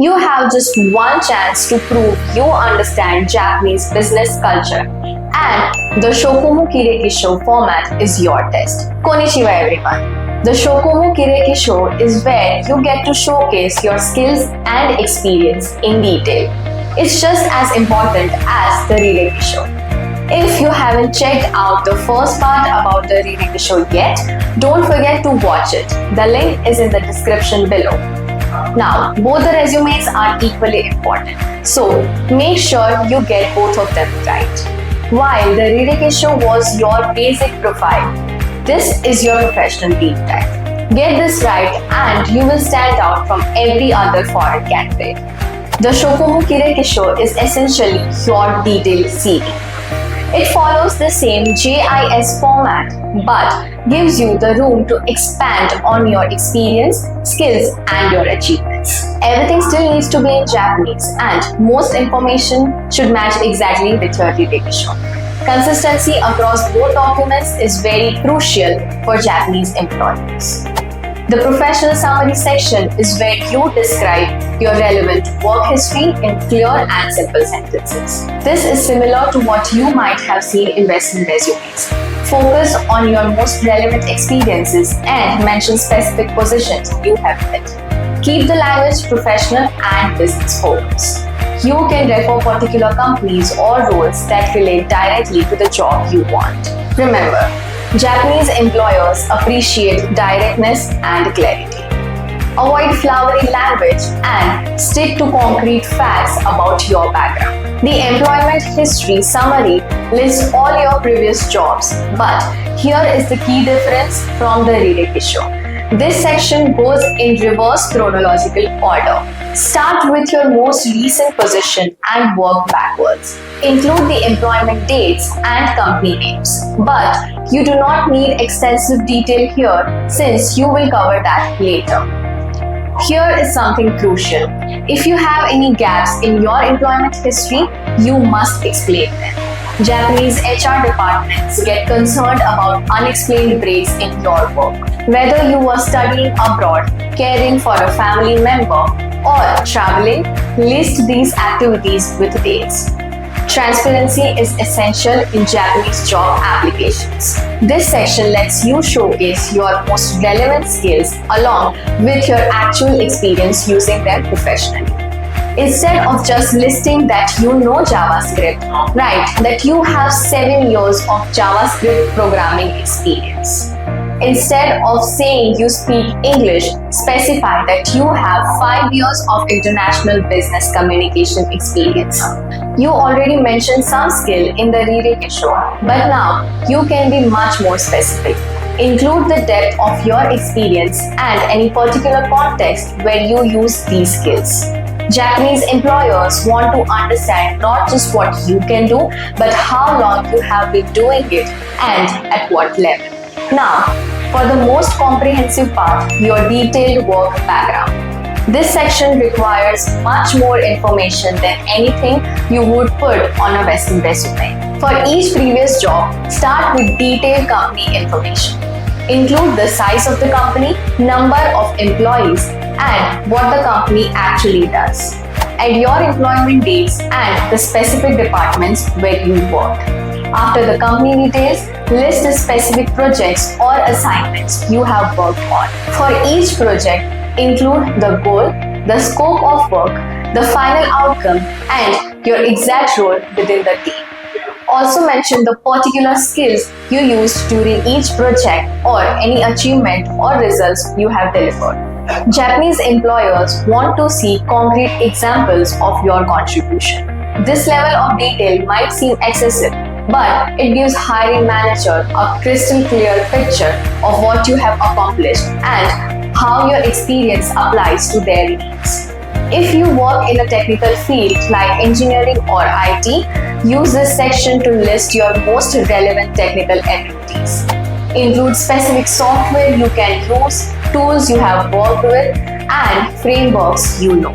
You have just one chance to prove you understand Japanese business culture, and the Shokumu Kireki Show format is your test. Konnichiwa everyone. The Shokumu Kireki Show is where you get to showcase your skills and experience in detail. It's just as important as the Rireki Show. If you haven't checked out the first part about the Rireki Show yet, don't forget to watch it. The link is in the description below. Now, both the resumes are equally important, so make sure you get both of them right. While the Rireki Show was your basic profile, this is your professional deep dive. Get this right and you will stand out from every other foreign candidate. The Shokumu Kireki Show is essentially your detailed CV. It follows the same JIS format but gives you the room to expand on your experience, skills, and your achievements. Everything still needs to be in Japanese, and most information should match exactly with your Rireki Show. Consistency across both documents is very crucial for Japanese employers. The professional summary section is where you describe your relevant work history in clear and simple sentences. This is similar to what you might have seen in Western resumes. Focus on your most relevant experiences and mention specific positions you have held. Keep the language professional and business focused. You can refer particular companies or roles that relate directly to the job you want. Remember, Japanese employers appreciate directness and clarity. Avoid flowery language and stick to concrete facts about your background. The employment history summary lists all your previous jobs, but here is the key difference from the Rireki Show. This section goes in reverse chronological order. Start with your most recent position and work backwards. Include the employment dates and company names. But you do not need extensive detail here since you will cover that later. Here is something crucial. If you have any gaps in your employment history, you must explain them. Japanese HR departments get concerned about unexplained breaks in your work. Whether you were studying abroad, caring for a family member, or traveling, list these activities with dates. Transparency is essential in Japanese job applications. This section lets you showcase your most relevant skills along with your actual experience using them professionally. Instead of just listing that you know JavaScript, write that you have 7 years of JavaScript programming experience. Instead of saying you speak English, specify that you have 5 years of international business communication experience. You already mentioned some skill in the Rireki Show, but now you can be much more specific. Include the depth of your experience and any particular context where you use these skills. Japanese employers want to understand not just what you can do, but how long you have been doing it and at what level. Now, for the most comprehensive part, your detailed work background. This section requires much more information than anything you would put on a Western resume. For each previous job, start with detailed company information. Include the size of the company, number of employees, and what the company actually does. Add your employment dates and the specific departments where you work. After the company details, list the specific projects or assignments you have worked on. For each project, include the goal, the scope of work, the final outcome, and your exact role within the team. Also mention the particular skills you used during each project or any achievement or results you have delivered. Japanese employers want to see concrete examples of your contribution. This level of detail might seem excessive, but it gives hiring manager a crystal clear picture of what you have accomplished and how your experience applies to their needs. If you work in a technical field like engineering or IT, use this section to list your most relevant technical abilities. Include specific software you can use, tools you have worked with, and frameworks you know.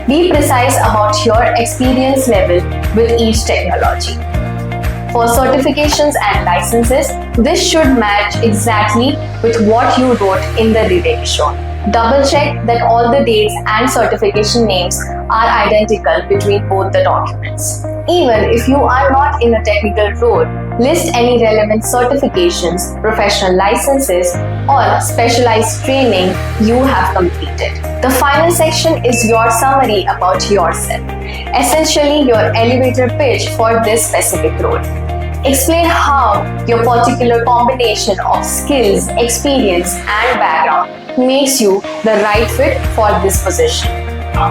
Be precise about your experience level with each technology. For certifications and licenses, this should match exactly with what you wrote in the Rireki Show. Double check that all the dates and certification names are identical between both the documents. Even if you are not in a technical role, list any relevant certifications, professional licenses, or specialized training you have completed. The final section is your summary about yourself, essentially your elevator pitch for this specific role. Explain how your particular combination of skills, experience, and background makes you the right fit for this position.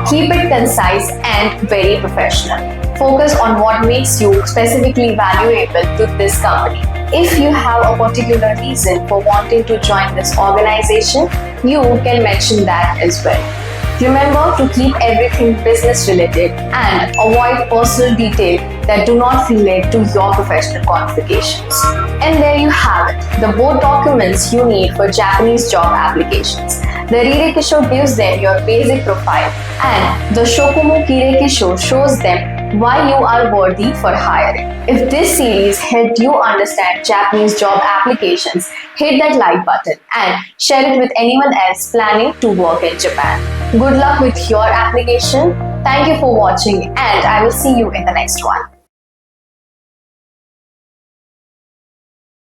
Keep it concise and very professional. Focus on what makes you specifically valuable to this company. If you have a particular reason for wanting to join this organization, you can mention that as well. Remember to keep everything business related and avoid personal detail that do not relate to your professional qualifications. And there you have it, the both documents you need for Japanese job applications. The Rirekisho gives them your basic profile and the Shokumu Kirekisho shows them why you are worthy for hiring. If this series helped you understand Japanese job applications, hit that like button and share it with anyone else planning to work in Japan. Good luck with your application. Thank you for watching and I will see you in the next one.